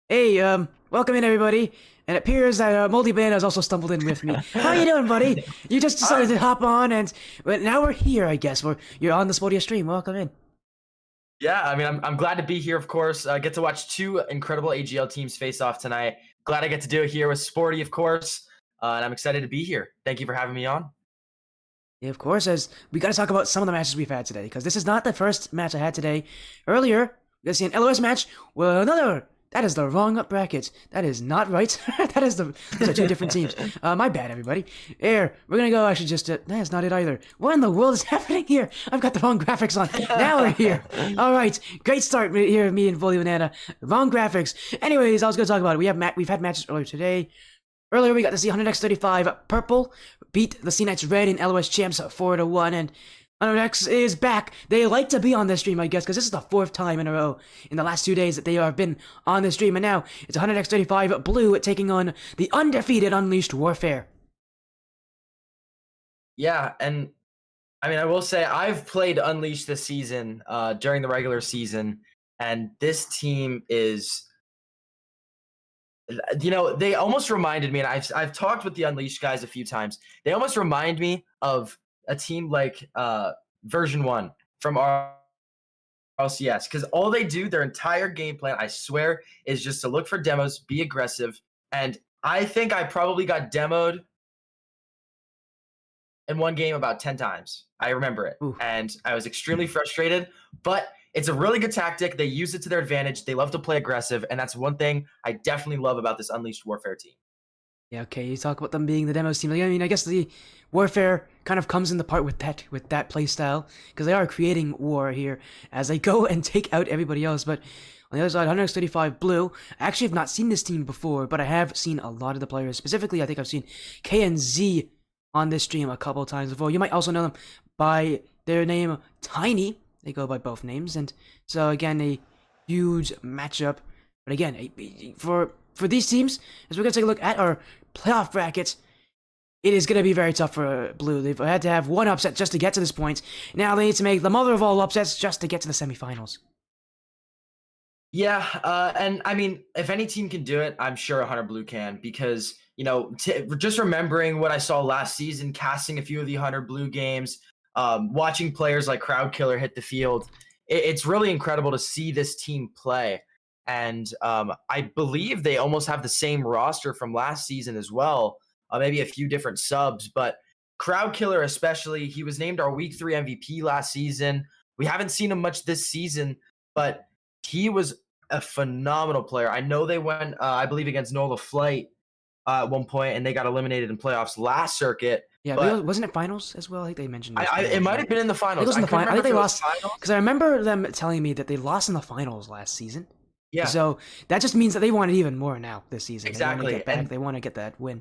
Hey, welcome in everybody. And it appears that MoldyBanana has also stumbled in with me. How you doing, buddy? You just decided I'm to hop on, and but now we're here. I guess you're on the Spodia stream. Welcome in. yeah, I mean, I'm glad to be here, of course. Get to watch two incredible AGL teams face off tonight. Glad I get to do it here with Sporty, of course. And I'm excited to be here. Thank you for having me on. Yeah, of course, as we got to talk about some of the matches we've had today, because this is not the first match I had today. Earlier, we got to see an LOS match. Well, another. That is the wrong bracket. That is not right. Those are two different teams. My bad, everybody. We're gonna go actually just. That's not it either. What in the world is happening here? I've got the wrong graphics on. Now we're here. All right, great start here, me and MoldyBanana. Wrong graphics. Anyways, I was gonna talk about it. We've had matches earlier today. Earlier, we got to see 100x35 Purple beat the C Knights Red in LOS Champs 4-1, and 100x is back. They like to be on this stream, I guess, because this is the fourth time in a row in the last 2 days that they have been on this stream, and now it's 100x35 Blue taking on the undefeated Unleashed Warfare. Yeah, and I mean, I will say I've played Unleashed this season during the regular season, and this team is, they almost reminded me, and I've talked with the Unleashed guys a few times. They almost remind me of a team like Version 1 from RLCS, because all they do, their entire game plan, I swear, is just to look for demos, be aggressive, and I think I probably got demoed in one game about 10 times. I remember it, Ooh. and I was extremely frustrated, but it's a really good tactic. They use it to their advantage. They love to play aggressive, and that's one thing I definitely love about this Unleashed Warfare team. Yeah, okay, you talk about them being the demos team. I mean, I guess the Warfare kind of comes into part with that playstyle, because they are creating war here as they go and take out everybody else, but on the other side, 135 Blue. I actually have not seen this team before, but I have seen a lot of the players. Specifically, I think I've seen K and Z on this stream a couple times before. You might also know them by their name, Tiny. They go by both names, and so again, a huge matchup. But again, for these teams, as we're gonna take a look at our playoff bracket, it is going to be very tough for Blue. They've had to have one upset just to get to this point. Now they need to make the mother of all upsets just to get to the semifinals. Yeah, and I mean, if any team can do it, I'm sure 100 Blue can, because just remembering what I saw last season, casting a few of the 100 Blue games, watching players like Crowd Killer hit the field, it's really incredible to see this team play. And I believe they almost have the same roster from last season as well, maybe a few different subs, but Crowd Killer especially, he was named our Week 3 MVP last season. We haven't seen him much this season, but he was a phenomenal player. I know they went, I believe, against Nola Flight at one point, and they got eliminated in playoffs last circuit. Yeah, But wasn't it finals as well? I think they mentioned it was it finals, might right? have been in the I think it finals. was in I the couldn't final. I think remember they if it was lost because finals. I remember them telling me that they lost in the finals last season. Yeah, So that just means that they want it even more now this season. They want to exactly. get back. They want to get that win.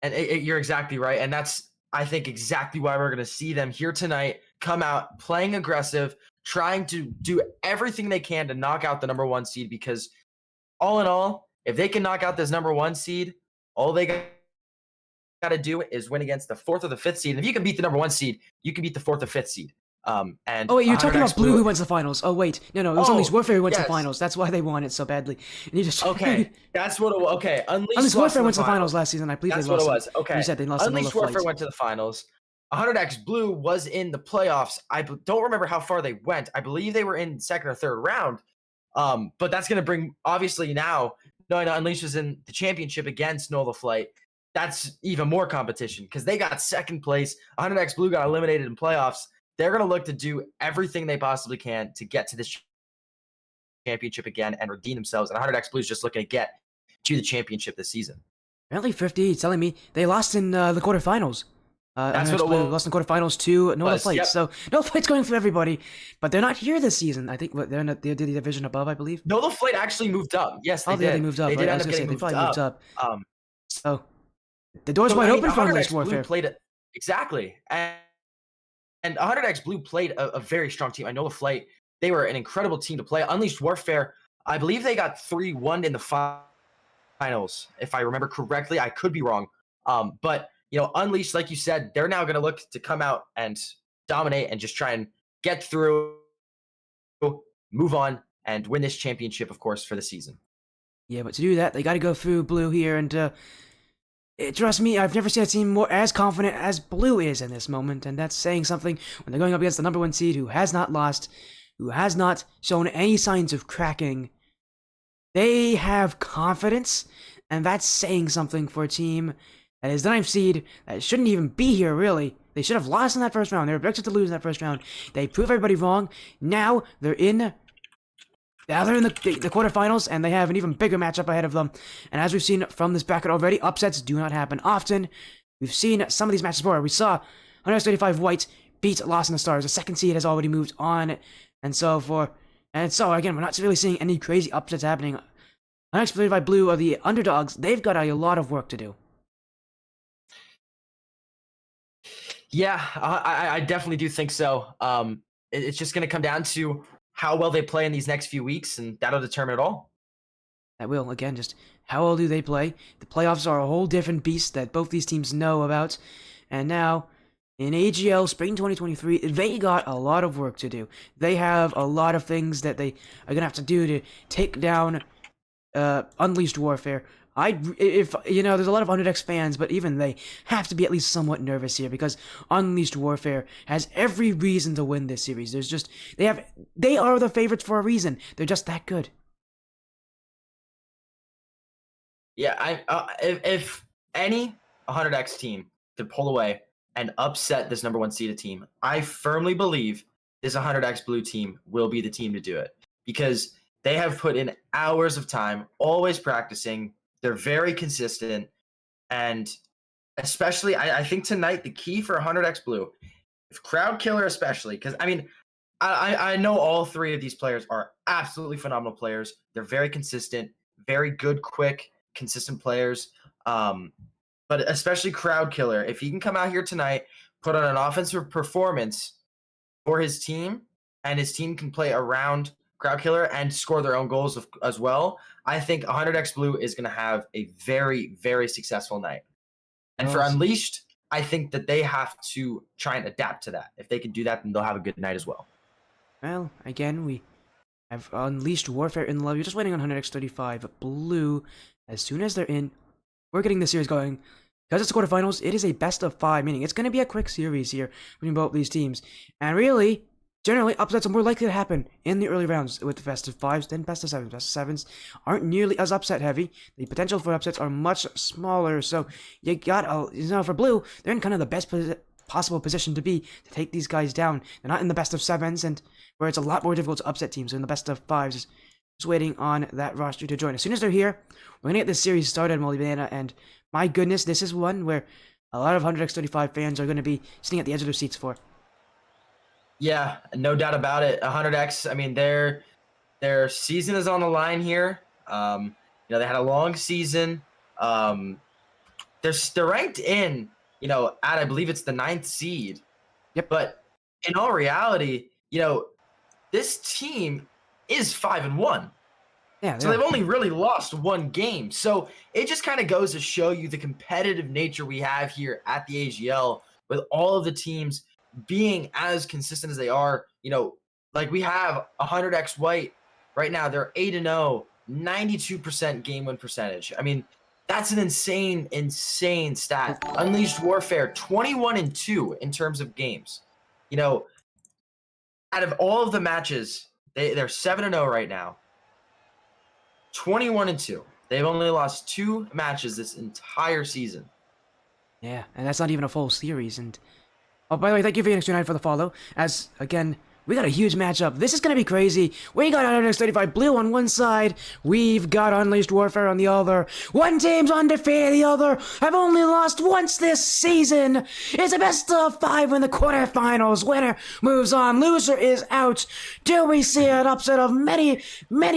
And you're exactly right. And that's, I think, exactly why we're going to see them here tonight come out playing aggressive, trying to do everything they can to knock out the number 1 seed. Because all in all, if they can knock out this number 1 seed, all they got to do is win against the 4th or the 5th seed. And if you can beat the number 1 seed, you can beat the 4th or 5th seed. And Oh wait, you're talking 100x about Blue Blue. who went to the finals. Oh wait, no, it was Unleashed Oh, Warfare who went to the yes. finals. That's why they won it so badly. And you just Okay, that's what it was. Okay, Unleashed Unleashed lost Warfare in the went to the finals finals. last season. I believe they That's what it lost. was. You Okay, said they lost to Nola Unleashed Flight. Warfare went to the finals. 100x Blue was in the playoffs. Don't remember how far they went. I believe they were in second or third round. But that's going to bring, obviously, now knowing that Unleashed was in the championship against Nola Flight, that's even more competition because they got second place. 100x Blue got eliminated in playoffs. They're going to look to do everything they possibly can to get to this championship again and redeem themselves. And 100x Blue is just looking to get to the championship this season. Apparently 50 is telling me they lost in the quarterfinals. That's what it lost in the quarterfinals to Nola Flight. Yep. So Nola Flight's going for everybody, but they're not here this season. I think they're in the division above, I believe. Nola Flight actually moved up. Yes, they Oh, yeah, they did. moved up. They Right? did I end was up gonna say getting they moved probably moved up. up. Um, So the door's so wide I mean, open for 100x Unleashed Blue Warfare. played it exactly, and 100x Blue played a very strong team. I know the Flight; they were an incredible team to play. Unleashed Warfare, I believe they got 3-1 in the finals, if I remember correctly. I could be wrong, but Unleashed, like you said, they're now going to look to come out and dominate and just try and get through, move on, and win this championship, of course, for the season. Yeah, but to do that, they got to go through blue here, and trust me, I've never seen a team more as confident as blue is in this moment, and that's saying something when they're going up against the number 1 seed who has not lost, who has not shown any signs of cracking. They have confidence, and that's saying something for a team that is the 9th seed, that shouldn't even be here, really. They should have lost in that first round. They were projected to lose in that first round. They proved everybody wrong. Now they're in the quarterfinals, and they have an even bigger matchup ahead of them. And as we've seen from this bracket already, upsets do not happen often. We've seen some of these matches before. We saw 135 White beat Lost in the Stars. The 2nd seed has already moved on, and so again, we're not really seeing any crazy upsets happening. 135 Blue are the underdogs. They've got a lot of work to do. Yeah, I definitely do think so. It's just going to come down to how well they play in these next few weeks, and that'll determine it all. That will, again, just how well do they play? The playoffs are a whole different beast that both these teams know about. And now, in AGL Spring 2023, they got a lot of work to do. They have a lot of things that they are going to have to do to take down Unleashed Warfare. There's a lot of Underdex fans, but even they have to be at least somewhat nervous here because Unleashed Warfare has every reason to win this series. They are the favorites for a reason. They're just that good. Yeah, if any 100x team could pull away and upset this number 1 seeded team, I firmly believe this 100x blue team will be the team to do it because they have put in hours of time, always practicing. They're very consistent, and especially, I think tonight the key for 100x blue, if Crowd Killer especially, because I know all 3 of these players are absolutely phenomenal players. They're very consistent, very good, quick, consistent players. But especially Crowd Killer, if he can come out here tonight, put on an offensive performance for his team, and his team can play around Crowd Killer and score their own goals as well, I think 100x Blue is going to have a very, very successsul night. And for Unleashed, I think that they have to try and adapt to that. If they can do that, then they'll have a good night as well. Well, again, we have Unleashed Warfare in love. You're just waiting on 100x35 Blue. As soon as they're in, we're getting the series going. Because it's quarterfinals, it is a best of 5, meaning it's going to be a quick series here between both these teams. And really, generally, upsets are more likely to happen in the early rounds with the best of 5s than best of 7s. Best of 7s aren't nearly as upset heavy. The potential for upsets are much smaller. So you got, for Blue, they're in kind of the best possible position to be to take these guys down. They're not in the best of 7s, and where it's a lot more difficult to upset teams. So in the best of 5s, just waiting on that roster to join. As soon as they're here, we're going to get this series started, MoldyBanana, and my goodness, this is one where a lot of 100x35 fans are going to be sitting at the edge of their seats for. Yeah, no doubt about it. 100x, I mean, their season is on the line here. They had a long season. They're ranked in, at, I believe it's the 9th seed. Yep. But in all reality, this team is 5-1. Yeah, so they've only really lost 1 game. So it just kind of goes to show you the competitive nature we have here at the AGL with all of the teams being as consistent as they are. Like we have 100x White right now. They're 8-0, 92% game win percentage. I mean, that's an insane stat. Unleashed Warfare, 21-2 in terms of games. Out of all of the matches, they're 7-0 right now. 21-2. They've only lost 2 matches this entire season. Yeah, and that's not even a full series. And oh, by the way, thank you Phoenix United for the follow. As again, we got a huge matchup. This is going to be crazy. We got 135 Blue on one side. We've got Unleashed Warfare on the other. One team's undefeated. The other have only lost once this season. It's a best of 5 in the quarterfinals. Winner moves on. Loser is out. Do we see an upset of many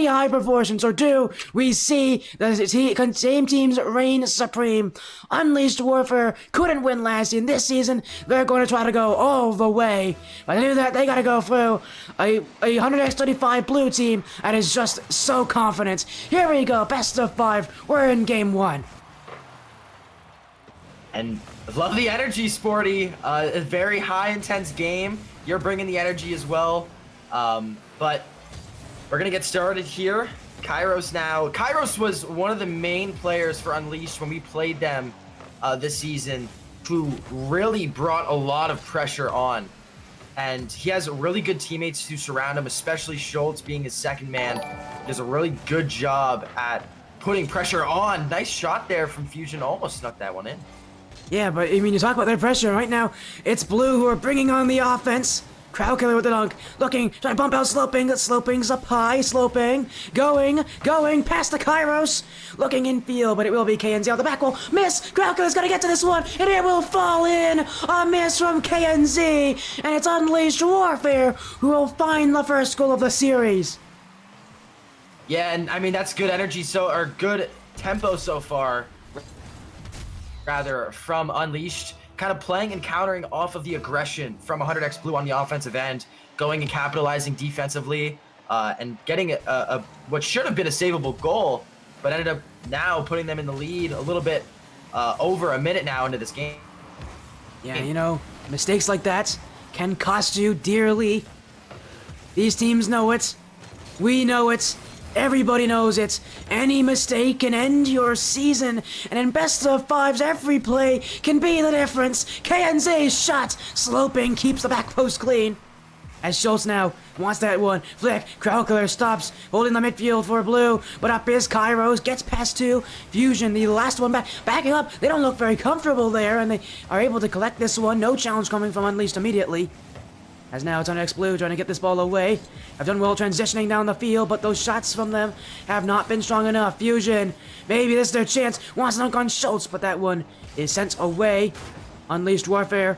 high proportions, or do we see the same teams reign supreme? Unleashed Warfare couldn't win last year. This season, they're going to try to go all the way. But to do that, they got to go through a 100x35 Blue team that is just so confident. Here we go, best of 5. We're in game 1. And love the energy, Sporty. A very high intense game. You're bringing the energy as well. But we're gonna get started here. Kairos now. Kairos was one of the main players for Unleashed when we played them this season, who really brought a lot of pressure on. And he has really good teammates to surround him, especially Schultz being his second man. He does a really good job at putting pressure on. Nice shot there from Fusion. Almost snuck that one in. Yeah, but I mean, you talk about their pressure right now. It's Blue who are bringing on the offense. Crowd Killer with the dunk, looking, trying to bump out Sloping. Sloping's up high, Sloping, going, past the Kairos, looking in field, but it will be KNZ out the back wall. Miss, Crowd Killer's gonna get to this one, and it will fall in. A miss from KNZ, and it's Unleashed Warfare who will find the first goal of the series. Yeah, and I mean, that's good energy, or good tempo so far, rather, from Unleashed. Kind of playing and countering off of the aggression from 100x Blue on the offensive end, going and capitalizing defensively, and getting what should have been a savable goal, but ended up now putting them in the lead a little bit over a minute now into this game. Yeah, you know, mistakes like that can cost you dearly. These teams know it. We know it. Everybody knows it. Any mistake can end your season, and in best of fives, every play can be the difference. KNZ's shot, Sloping keeps the back post clean. As Schultz now wants that one. Flick, Crowd Killer stops, holding the midfield for Blue, but up is Kairos, gets past two. Fusion, the last one backing up. They don't look very comfortable there, and they are able to collect this one. No challenge coming from Unleashed immediately. As now it's on X Blue trying to get this ball away. Have done well transitioning down the field, but those shots from them have not been strong enough. Fusion, maybe this is their chance. Wants to dunk on Schultz, but that one is sent away. Unleashed Warfare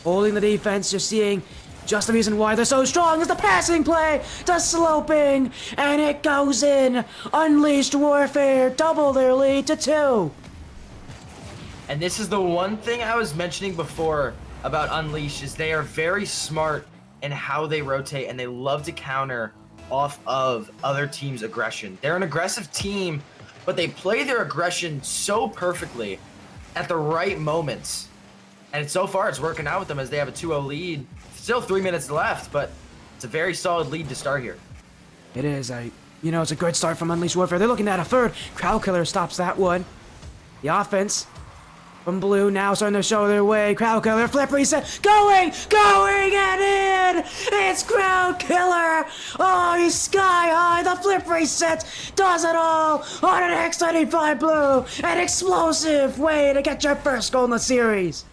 holding the defense, just seeing just the reason why they're so strong is the passing play to Sloping, and it goes in. Unleashed Warfare double their lead to 2. And this is the one thing I was mentioning before about Unleashed, is they are very smart in how they rotate, and they love to counter off of other teams' aggression. They're an aggressive team, but they play their aggression so perfectly at the right moments. And so far it's working out with them as they have a 2-0 lead. Still 3 minutes left, but it's a very solid lead to start here. It is. It's a good start from Unleashed Warfare. They're looking at a third. Crowd Killer stops that one. The offense from Blue now starting to show their way. Crowd Killer, flip reset, going and in! It's Crowd Killer! Oh, he's sky high, the flip reset does it all on an X95 Blue! An explosive way to get your first goal in the series!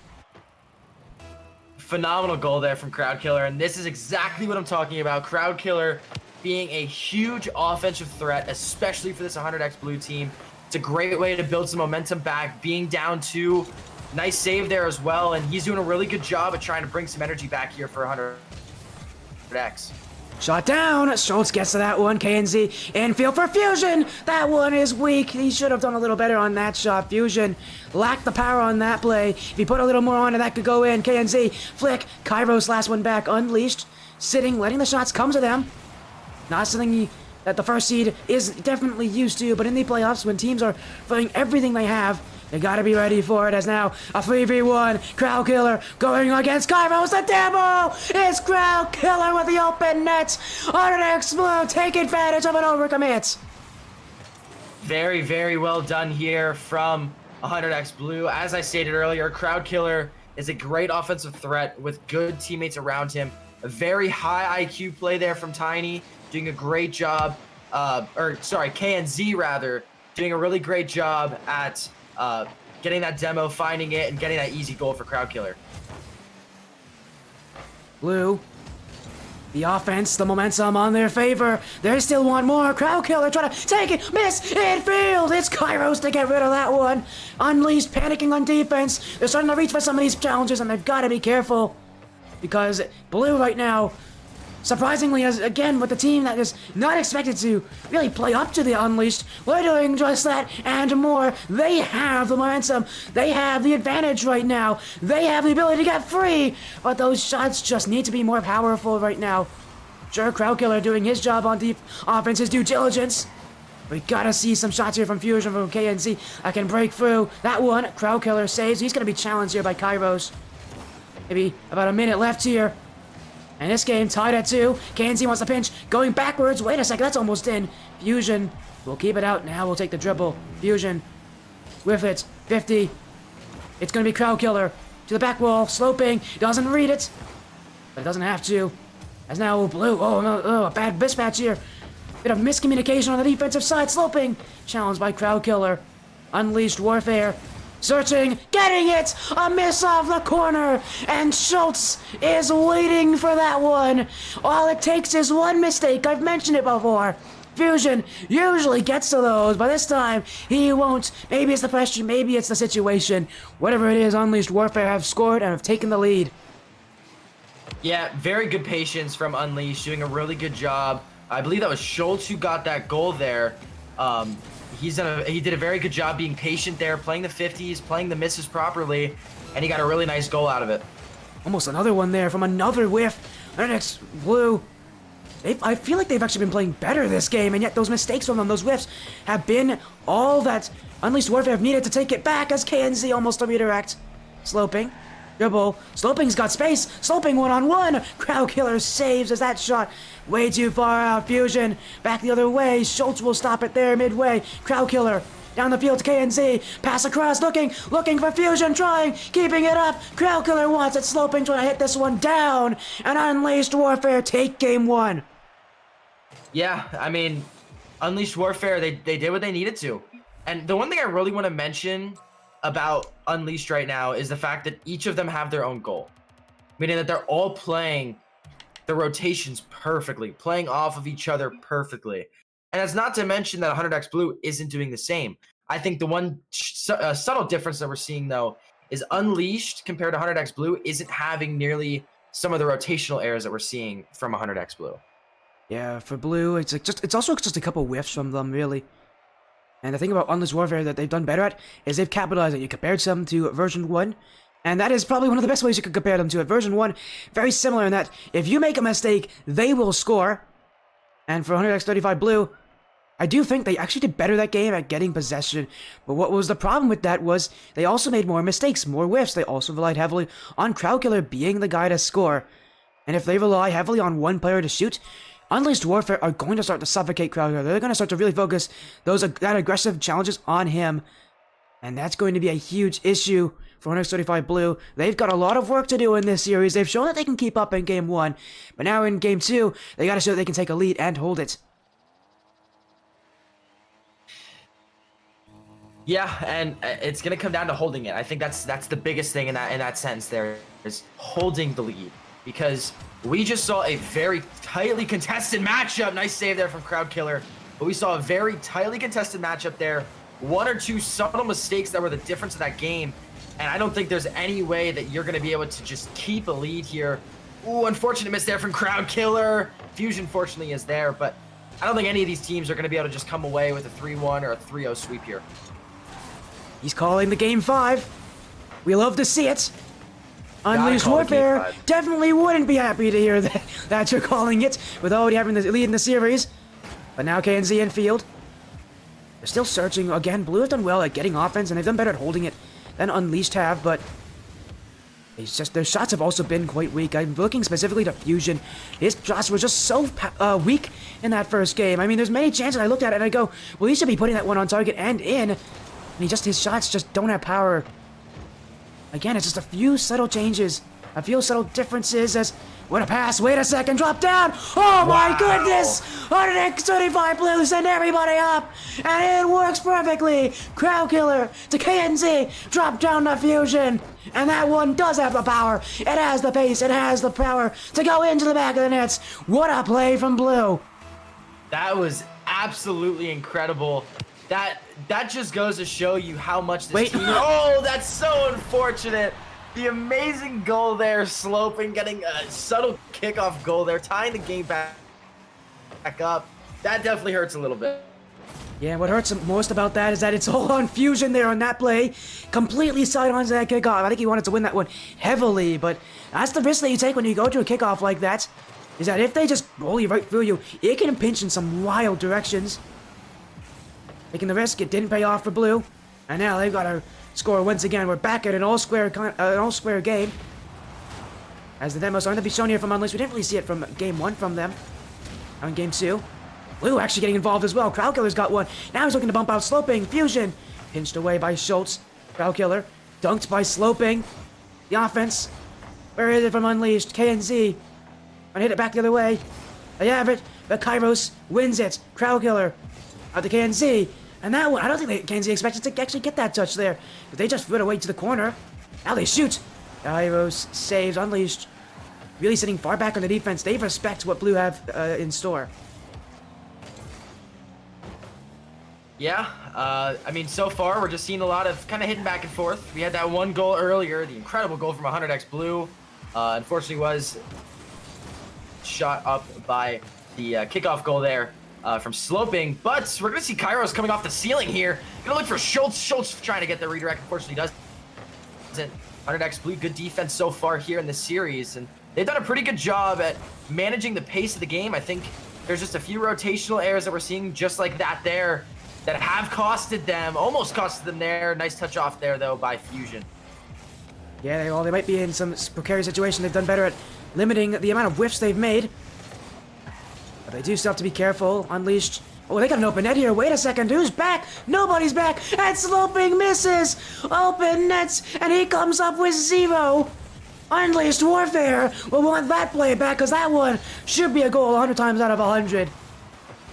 Phenomenal goal there from Crowd Killer, and this is exactly what I'm talking about. Crowd Killer being a huge offensive threat, especially for this 100x Blue team. It's a great way to build some momentum back, being down 2. Nice save there as well, and he's doing a really good job at trying to bring some energy back here for 100x. Shot down. Schultz gets to that one. KNZ infield for Fusion. That one is weak. He should have done a little better on that shot. Fusion lacked the power on that play. If he put a little more on it, that could go in. KNZ flick. Kairos last one back. Unleashed. Sitting, letting the shots come to them. Not something that the first seed is definitely used to, but in the playoffs, when teams are throwing everything they have, they gotta be ready for it. As now a 3v1, Crowd Killer going against Kairos. The demo is Crowd Killer with the open net. 100x Blue take advantage of an overcommit. Very, very well done here from 100x Blue. As I stated earlier, Crowd Killer is a great offensive threat with good teammates around him. A very high IQ play there from Tiny, doing a great job, KNZ rather, doing a really great job at getting that demo, finding it, and getting that easy goal for Crowd Killer. Blue, the offense, the momentum on their favor. They still want more. Crowd Killer trying to take it, miss, infield. It's Kairos to get rid of that one. Unleashed, panicking on defense. They're starting to reach for some of these challenges, and they've got to be careful. Because Blue right now, surprisingly, as again with the team that is not expected to really play up to the Unleashed, we're doing just that and more. They have the momentum. They have the advantage right now. They have the ability to get free, but those shots just need to be more powerful right now. Sure, Crowd Killer doing his job on offense, his due diligence. We gotta see some shots here from Fusion, from KNZ. I can break through. That one, Crowd Killer saves. He's gonna be challenged here by Kairos. Maybe about a minute left here. And this game tied at 2. KNZ wants the pinch. Going backwards. Wait a second. That's almost in. Fusion will keep it out. Now we'll take the dribble. Fusion. With it. 50. It's going to be Crowd Killer. To the back wall. Sloping. Doesn't read it. But it doesn't have to. As now Blue. Oh, no. Oh, a bad mismatch here. Bit of miscommunication on the defensive side. Sloping. Challenged by Crowd Killer. Unleashed Warfare. Searching, getting it! A miss off the corner! And Schultz is waiting for that one! All it takes is one mistake, I've mentioned it before. Fusion usually gets to those, but this time he won't. Maybe it's the pressure, maybe it's the situation. Whatever it is, Unleashed Warfare have scored and have taken the lead. Yeah, very good patience from Unleashed, doing a really good job. I believe that was Schultz who got that goal there. He did a very good job being patient there, playing the 50s, playing the misses properly, and he got a really nice goal out of it. Almost another one there from another whiff. Our next Blue. I feel like they've actually been playing better this game, and yet those mistakes from them, those whiffs, have been all that Unleashed Warfare have needed to take it back as KNZ almost a redirect. Sloping. Dribble. Sloping's got space. Sloping one-on-one. Crowd Killer saves as that shot way too far out. Fusion back the other way. Schultz will stop it there midway. Crowd Killer down the field to KNZ. Pass across. Looking for Fusion. Trying. Keeping it up. Crowd Killer wants it. Sloping trying to hit this one down. And Unleashed Warfare take game 1. Yeah, I mean, Unleashed Warfare, they did what they needed to. And the one thing I really want to mention about Unleashed right now is the fact that each of them have their own goal, meaning that they're all playing the rotations perfectly, playing off of each other perfectly. And that's not to mention that 100x Blue isn't doing the same. I think the one subtle difference that we're seeing though is Unleashed compared to 100x Blue isn't having nearly some of the rotational errors that we're seeing from 100x Blue. Yeah, for Blue, it's also just a couple whiffs from them really. And the thing about Unleashed Warfare that they've done better at is they've capitalized it. You compared some to version 1, and that is probably one of the best ways you could compare them to it. Version 1, very similar in that if you make a mistake, they will score. And for 100x35 Blue, I do think they actually did better that game at getting possession. But what was the problem with that was they also made more mistakes, more whiffs. They also relied heavily on Crowd Killer being the guy to score. And if they rely heavily on one player to shoot, Unleashed Warfare are going to start to suffocate Crowd Killer. They're going to start to really focus that aggressive challenges on him. And that's going to be a huge issue for 135 Blue. They've got a lot of work to do in this series. They've shown that they can keep up in Game 1. But now in Game 2, they got to show that they can take a lead and hold it. Yeah, and it's going to come down to holding it. I think that's the biggest thing in that sense there is holding the lead. Because we just saw a very tightly contested matchup. Nice save there from Crowd Killer. But we saw a very tightly contested matchup there. One or two subtle mistakes that were the difference of that game. And I don't think there's any way that you're going to be able to just keep a lead here. Ooh, unfortunate miss there from Crowd Killer. Fusion, fortunately, is there. But I don't think any of these teams are going to be able to just come away with a 3-1 or a 3-0 sweep here. He's calling the Game 5. We love to see it. Unleashed Warfare definitely wouldn't be happy to hear that you're calling it with already having the lead in the series. But now KNZ in field. They're still searching. Again, Blue have done well at getting offense, and they've done better at holding it than Unleashed have, but it's just their shots have also been quite weak. I'm looking specifically to Fusion. His shots were just so weak in that first game. I mean, there's many chances I looked at it and I go, well, he should be putting that one on target and in. And his shots just don't have power. Again, it's just a few subtle changes, a few subtle differences as, what a pass, wait a second, drop down, oh my goodness, 135 Blue, send everybody up, and it works perfectly, Crowd Killer to KNZ, drop down to Fusion, and that one does have the power, it has the pace, it has the power to go into the back of the nets, what a play from Blue. That was absolutely incredible. That just goes to show you how much this team... Oh, that's so unfortunate. The amazing goal there, Sloping, getting a subtle kickoff goal there, tying the game back up. That definitely hurts a little bit. Yeah, what hurts most about that is that it's all on Fusion there on that play. Completely sidelines that kickoff. I think he wanted to win that one heavily, but that's the risk that you take when you go to a kickoff like that, is that if they just roll you right through you, it can pinch in some wild directions. Taking the risk, it didn't pay off for Blue, and now they've got to score once again. We're back at an all-square game. As the demo starting to be shown here from Unleashed. We didn't really see it from game 1 from them. Now in game 2. Blue actually getting involved as well. Crowd Killer's got one. Now he's looking to bump out Sloping. Fusion. Pinched away by Schultz. Crowd Killer. Dunked by Sloping. The offense. Where is it from Unleashed? KNZ. Gonna hit it back the other way. They have it. But Kairos wins it. Crowd Killer. Out to KNZ. And that one, I don't think KNZ expected to actually get that touch there. But they just put away to the corner. Now they shoot. Kairos saves Unleashed. Really sitting far back on the defense. They respect what Blue have in store. Yeah, I mean, so far, we're just seeing a lot of kind of hitting back and forth. We had that one goal earlier, the incredible goal from 100x Blue. Unfortunately was shot up by the kickoff goal there from Sloping. But we're going to see Kairos coming off the ceiling here. Going to look for Schultz. Schultz trying to get the redirect. Unfortunately, doesn't. 100x Blue, good defense so far here in this series. And they've done a pretty good job at managing the pace of the game. I think there's just a few rotational errors that we're seeing just like that there that have costed them, almost costed them there. Nice touch off there, though, by Fusion. Yeah, well, they might be in some precarious situation. They've done better at limiting the amount of whiffs they've made. But they do still have to be careful. Unleashed. Oh, they got an open net here. Wait a second. Who's back? Nobody's back. And Sloping misses. Open nets. And he comes up with 0. Unleashed Warfare will want that play back because that one should be a goal 100 times out of 100.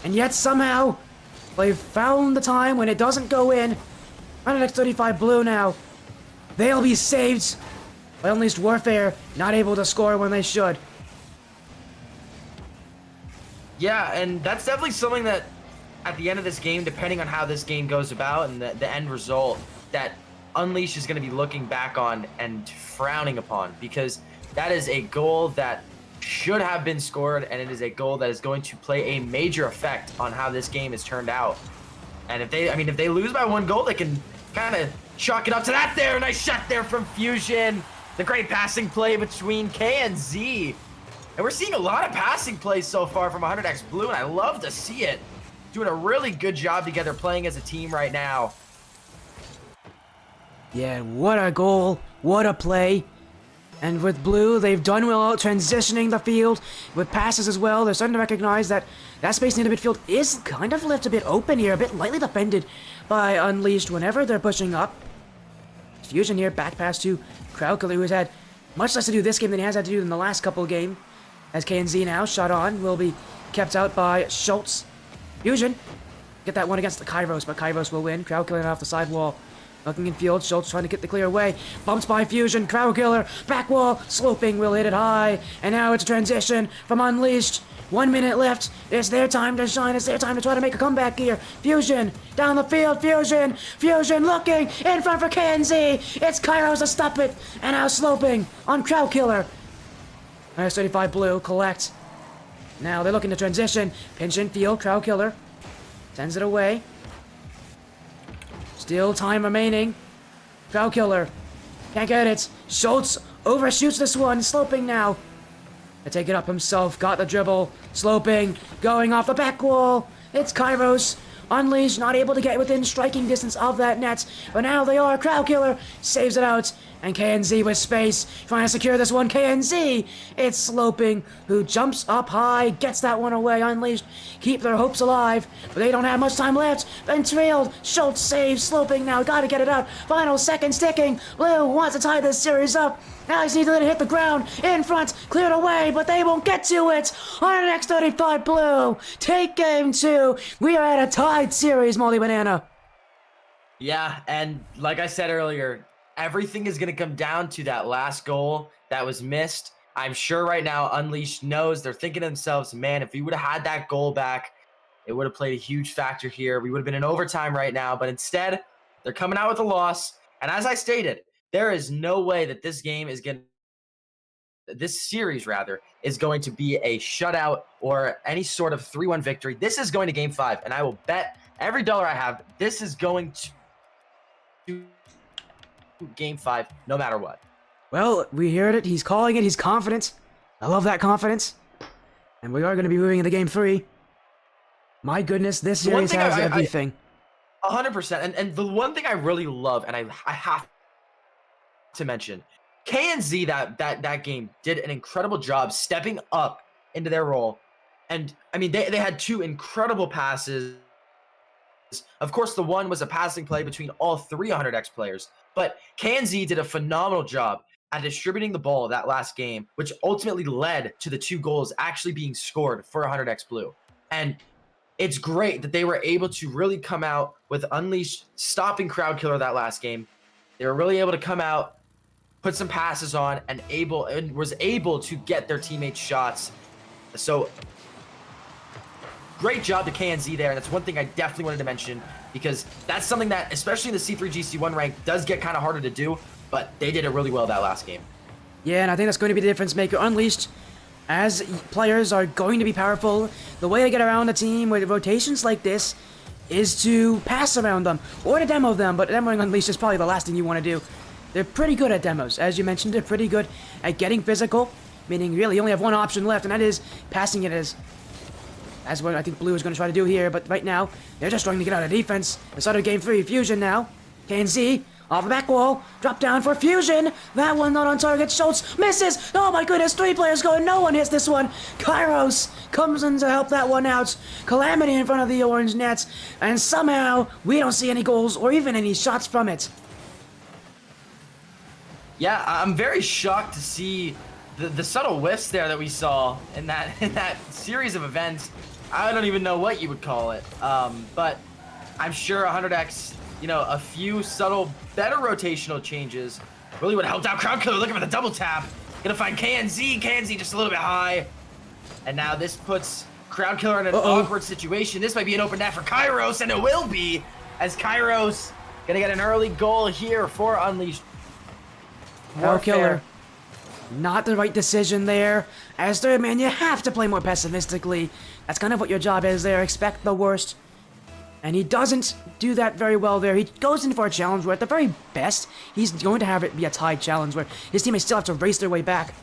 And yet somehow they've found the time when it doesn't go in. 135 Blue now. They'll be saved by Unleashed Warfare, not able to score when they should. Yeah, and that's definitely something that at the end of this game, depending on how this game goes about and the end result, that Unleashed is going to be looking back on and frowning upon, because that is a goal that should have been scored, and it is a goal that is going to play a major effect on how this game is turned out. And if they lose by 1 goal, they can kind of chalk it up to that there. Nice shot there from Fusion. The great passing play between K and Z. And we're seeing a lot of passing plays so far from 100x Blue, and I love to see it. Doing a really good job together, playing as a team right now. Yeah, what a goal. What a play. And with Blue, they've done well transitioning the field with passes as well. They're starting to recognize that that space near the midfield is kind of left a bit open here, a bit lightly defended by Unleashed whenever they're pushing up. Fusion here, back pass to Crowd Killer, who has had much less to do this game than he has had to do in the last couple of games. As KNZ now, shot on, will be kept out by Schultz. Fusion, get that one against the Kairos, but Kairos will win. Crowd Killer off the sidewall. Looking in field, Schultz trying to get the clear away. Bumps by Fusion, Crowd Killer, back wall, Sloping will hit it high. And now it's a transition from Unleashed. 1 minute left. It's their time to shine. It's their time to try to make a comeback here. Fusion, down the field, Fusion. Fusion looking in front for KNZ. It's Kairos to stop it. And now Sloping on Crowd Killer. Nice 35 Blue, collect. Now they're looking to transition. Pinch in field, Crowd Killer. Sends it away. Still time remaining. Crowd Killer. Can't get it. Schultz overshoots this one. Sloping now. To take it up himself. Got the dribble. Sloping. Going off the back wall. It's Kairos. Unleashed. Not able to get within striking distance of that net. But now they are. Crowd Killer saves it out. And KNZ with space. Trying to secure this one. KNZ. It's Sloping who jumps up high. Gets that one away. Unleashed keep their hopes alive. But they don't have much time left. Then trailed. Schultz saves. Sloping now. Gotta get it out. Final seconds ticking. Blue wants to tie this series up. Now he's need to let it hit the ground. In front. Cleared away. But they won't get to it. On the next 35 Blue. Take game 2. We are at a tied series, MoldyBanana. Yeah, and like I said earlier, everything is going to come down to that last goal that was missed. I'm sure right now Unleashed knows, they're thinking to themselves, man, if we would have had that goal back, it would have played a huge factor here. We would have been in overtime right now, but instead, they're coming out with a loss. And as I stated, there is no way that this series is going to be a shutout or any sort of 3-1 victory. This is going to game 5, and I will bet every dollar I have, this is going to game 5, no matter what. Well, we heard it. He's calling it. He's confident. I love that confidence. And we are going to be moving into game 3. My goodness, this series has everything. 100%. And the one thing I really love, and I have to mention, KNZ that game did an incredible job stepping up into their role. And I mean, they had 2 incredible passes. Of course, the one was a passing play between all 3 100X players, but KNZ did a phenomenal job at distributing the ball that last game, which ultimately led to the 2 goals actually being scored for 100X Blue. And it's great that they were able to really come out with Unleashed stopping Crowd Killer that last game. They were really able to come out, put some passes on, and was able to get their teammates shots. So great job to KNZ there. And that's one thing I definitely wanted to mention, because that's something that, especially in the C3 GC1 rank, does get kind of harder to do, but they did it really well that last game. Yeah, and I think that's going to be the difference maker. Unleashed, as players are going to be powerful, the way to get around a team with rotations like this is to pass around them or to demo them, but demoing Unleashed is probably the last thing you want to do. They're pretty good at demos. As you mentioned, they're pretty good at getting physical, meaning really you only have one option left, and that is passing it as what I think Blue is going to try to do here, but right now, they're just trying to get out of defense. The start of Game 3, Fusion now. KNZ, off the back wall, drop down for Fusion. That one not on target. Schultz misses. Oh my goodness, 3 players going. No one hits this one. Kairos comes in to help that one out. Calamity in front of the orange nets, and somehow we don't see any goals or even any shots from it. Yeah, I'm very shocked to see the subtle whiffs there that we saw in that series of events. I don't even know what you would call it, but I'm sure 100X, you know, a few subtle, better rotational changes really would have helped out Crowd Killer. Looking for the double tap. Gonna find KNZ. KNZ just a little bit high. And now this puts Crowd Killer in an awkward situation. This might be an open net for Kairos, and it will be, as Kairos gonna get an early goal here for Unleashed. Crowd Killer. Not the right decision there. As third man, you have to play more pessimistically. That's kind of what your job is there. Expect the worst. And he doesn't do that very well there. He goes in for a challenge where, at the very best, he's going to have it be a tied challenge where his teammates still have to race their way back.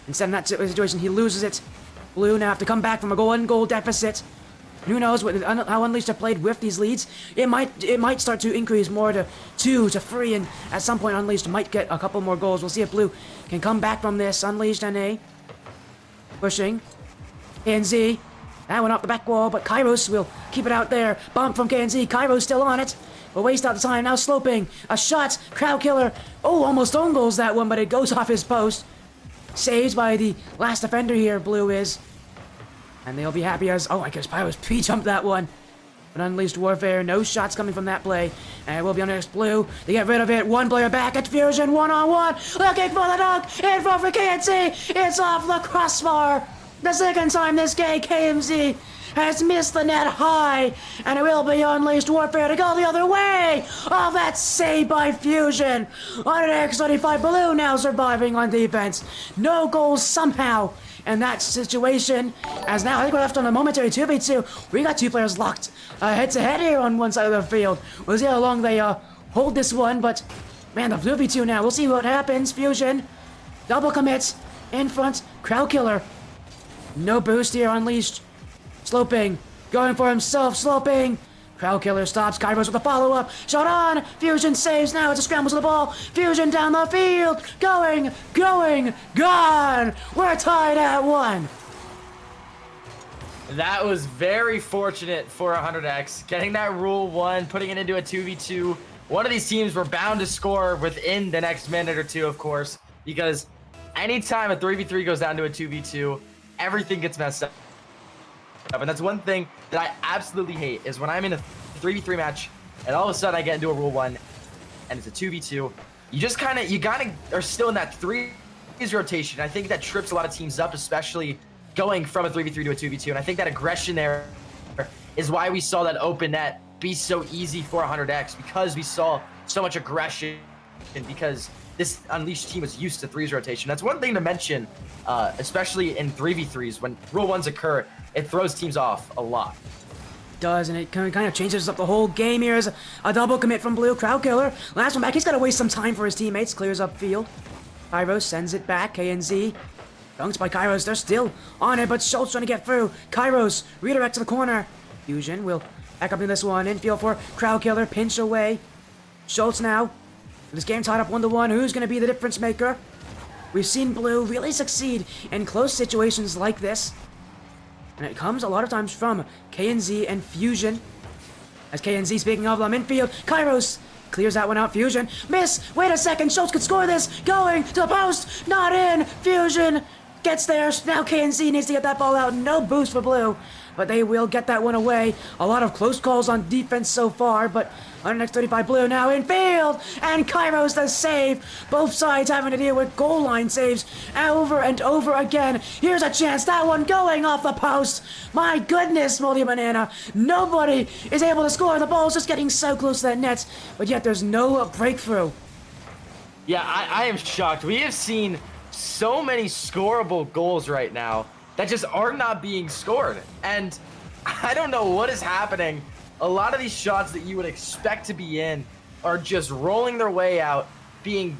Instead, in that situation, he loses it. Blue now have to come back from a goal deficit. Who knows how Unleashed have played with these leads. It might start to increase more to 2 to 3, and at some point Unleashed might get a couple more goals. We'll see if Blue can come back from this. Unleashed NA pushing. KNZ. That went off the back wall, but Kairos will keep it out there. Bump from KNZ. Kairos still on it. We'll waste out the time. Now sloping. A shot. Crowd Killer. Oh, almost own goals that one, but it goes off his post. Saved by the last defender here, Blue is. And they'll be happy as... Oh, I guess Pyros pre-jumped that one. But Unleashed Warfare, no shots coming from that play. And it will be on next Blue. They get rid of it. 1 player back at Fusion. 1-on-1. Looking for the dunk. In front for KNZ. It's off the crossbar. The second time this game, KMZ has missed the net high. And it will be Unleashed Warfare to go the other way. Oh, that's saved by Fusion. On an X35, Blue now surviving on defense. No goals somehow in that situation, as now I think we're left on a momentary 2v2. We got 2 players locked head-to-head here on one side of the field. We'll see how long they hold this one, but man, the 2v2 now. We'll see what happens. Fusion, double commits, in front, Crowd Killer. No boost here, Unleashed. Sloping, going for himself, sloping. Crowd Killer stops. Kairos with a follow-up. Shot on. Fusion saves now. It's a scramble to the ball. Fusion down the field. Going, gone. We're tied at 1. That was very fortunate for 100X. Getting that Rule 1, putting it into a 2v2. One of these teams were bound to score within the next minute or 2, of course, because anytime a 3v3 goes down to a 2v2, everything gets messed up. And that's one thing that I absolutely hate, is when I'm in a 3v3 match and all of a sudden I get into a Rule 1 and it's a 2v2. You are still in that 3s rotation. I think that trips a lot of teams up, especially going from a 3v3 to a 2v2. And I think that aggression there is why we saw that open net be so easy for 100X, because we saw so much aggression, and because this Unleashed team was used to 3s rotation. That's one thing to mention, especially in 3v3s. When Rule 1s occur, it throws teams off a lot. It does, and it kind of changes up the whole game here as a double commit from Blue. Crowd Killer. Last one back. He's got to waste some time for his teammates. Clears up field. Kairos sends it back. KNZ. Dunks by Kairos. They're still on it, but Schultz trying to get through. Kairos. Redirect to the corner. Fusion will back up in this one. Infield for Crowd Killer. Pinch away. Schultz now. This game tied up 1-1. Who's going to be the difference maker? We've seen Blue really succeed in close situations like this. And it comes a lot of times from KNZ and Fusion. As KNZ, speaking of them, infield, Kairos clears that one out. Fusion, miss, wait a second, Schultz could score this, going to the post, not in, Fusion gets there, now KNZ needs to get that ball out, no boost for Blue, but they will get that one away. A lot of close calls on defense so far, but on next 35 Blue now in field, and Kairos the save. Both sides having to deal with goal line saves over and over again. Here's a chance, that one going off the post. My goodness, MoldyBanana, nobody is able to score. The ball's just getting so close to that net, but yet there's no breakthrough. Yeah, I am shocked. We have seen so many scoreable goals right now that just are not being scored. And I don't know what is happening. A lot of these shots that you would expect to be in are just rolling their way out, being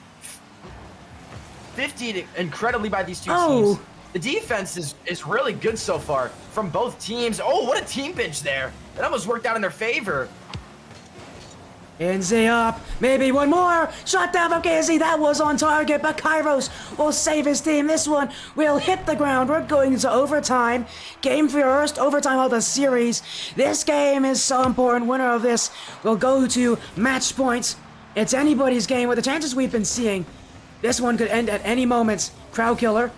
50'd incredibly by these two teams. The defense is really good so far from both teams. Oh, what a team pitch there. It almost worked out in their favor. KNZ up, maybe one more, shot down from KNZ, that was on target, but Kairos will save his team. This one will hit the ground. We're going to overtime, game first, overtime of the series. This game is so important. Winner of this will go to match points. It's anybody's game with the chances we've been seeing. This one could end at any moment. Crowd killer,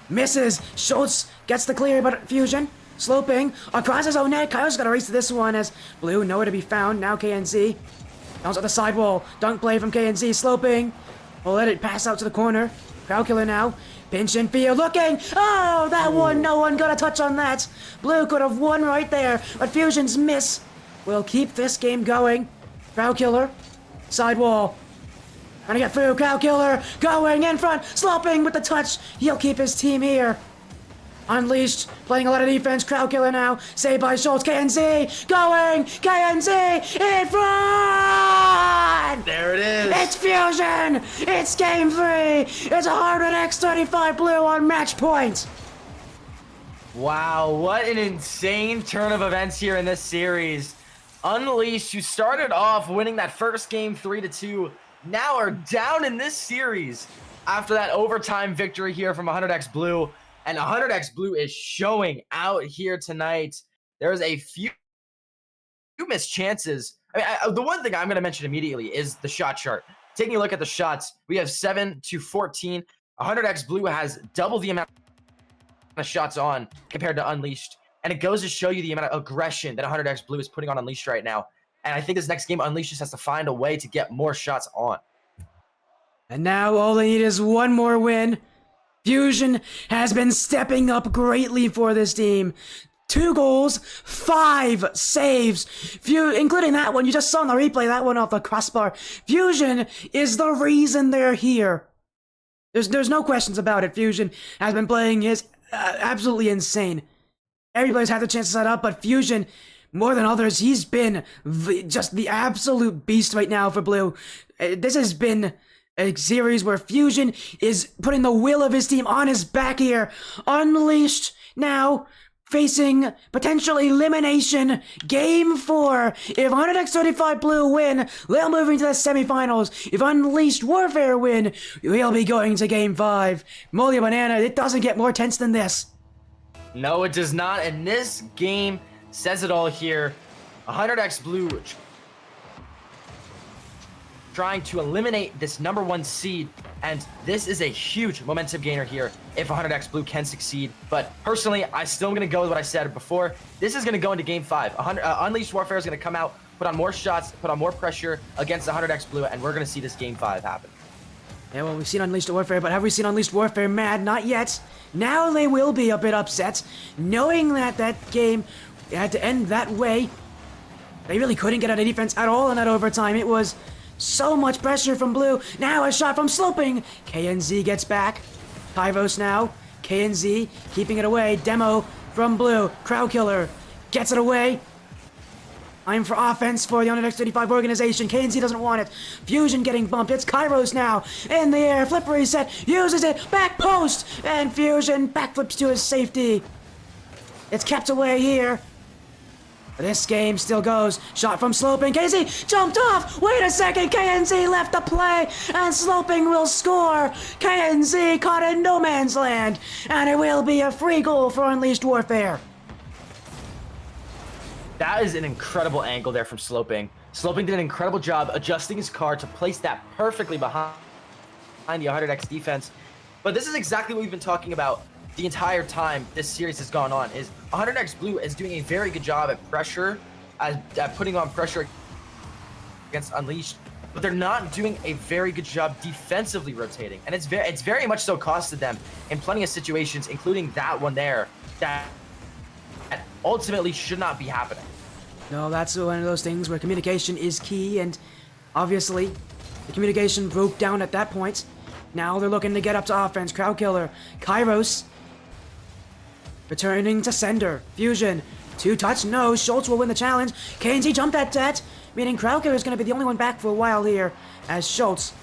misses, Schultz gets the clear, but Fusion, sloping, across his own net, Kairos got to race to this one as Blue nowhere to be found, now KNZ. Bounce at the sidewall. Dunk play from KNZ. Sloping. We'll let it pass out to the corner. Crowd killer now. Pinch in field. Looking. Oh, that one. No one got a touch on that. Blue could have won right there. But Fusion's miss will keep this game going. Crowd killer. Sidewall. Trying to get through. Crowd killer. Going in front. Sloping with the touch. He'll keep his team here. Unleashed, playing a lot of defense, crowd killer now, saved by Schultz, KNZ, going, KNZ, in front! There it is. It's Fusion! It's game 3! It's 100x35 Blue on match point! Wow, what an insane turn of events here in this series. Unleashed, who started off winning that first game 3-2, now are down in this series after that overtime victory here from 100x Blue. And 100x Blue is showing out here tonight. There's a few missed chances. I mean, the one thing I'm going to mention immediately is the shot chart. Taking a look at the shots, we have 7-14. 100x Blue has double the amount of shots on compared to Unleashed. And it goes to show you the amount of aggression that 100x Blue is putting on Unleashed right now. And I think this next game, Unleashed just has to find a way to get more shots on. And now all they need is one more win. Fusion has been stepping up greatly for this team. 2 goals, 5 saves, including that one. You just saw in the replay, that one off the crossbar. Fusion is the reason they're here. There's no questions about it. Fusion has been playing his absolutely insane. Everybody's had the chance to set up, but Fusion, more than others, he's been just the absolute beast right now for Blue. This has been a series where Fusion is putting the will of his team on his back here. Unleashed now, facing potential elimination. Game 4. If 100x35 Blue win, they'll move into the semifinals. If Unleashed Warfare win, we'll be going to Game 5. MoldyBanana, it doesn't get more tense than this. No, it does not. And this game says it all here. 100x Blue trying to eliminate this #1 seed, and this is a huge momentum gainer here if 100x Blue can succeed. But personally, I'm still going to go with what I said before. This is going to go into Game 5. Unleashed Warfare is going to come out, put on more shots, put on more pressure against 100x Blue, and we're going to see this Game 5 happen. Yeah, well, we've seen Unleashed Warfare, but have we seen Unleashed Warfare mad? Not yet. Now they will be a bit upset, knowing that that game had to end that way. They really couldn't get out of defense at all in that overtime. It was so much pressure from Blue. Now a shot from Sloping. KNZ gets back. Kairos now. KNZ keeping it away. Demo from Blue. Crowd killer gets it away. Time for offense for the 100x35 organization. KNZ doesn't want it. Fusion getting bumped. It's Kairos now. In the air. Flip reset. Uses it. Back post. And Fusion backflips to his safety. It's kept away here. This game still goes. Shot from Sloping. KNZ jumped off. Wait a second. KNZ left the play. And Sloping will score. KNZ caught in no man's land. And it will be a free goal for Unleashed Warfare. That is an incredible angle there from Sloping. Sloping did an incredible job adjusting his car to place that perfectly behind the 100x defense. But this is exactly what we've been talking about the entire time this series has gone on, is 100x Blue is doing a very good job at pressure, at putting on pressure against Unleashed, but they're not doing a very good job defensively rotating. And it's very much so costed them in plenty of situations, including that one there, that ultimately should not be happening. No, that's one of those things where communication is key, and obviously the communication broke down at that point. Now they're looking to get up to offense. Crowd Killer, Kairos, returning to sender. Fusion, 2-touch, no. Schultz will win the challenge. KNZ jumped at that, meaning Crowd Killer is going to be the only one back for a while here, as Schultz,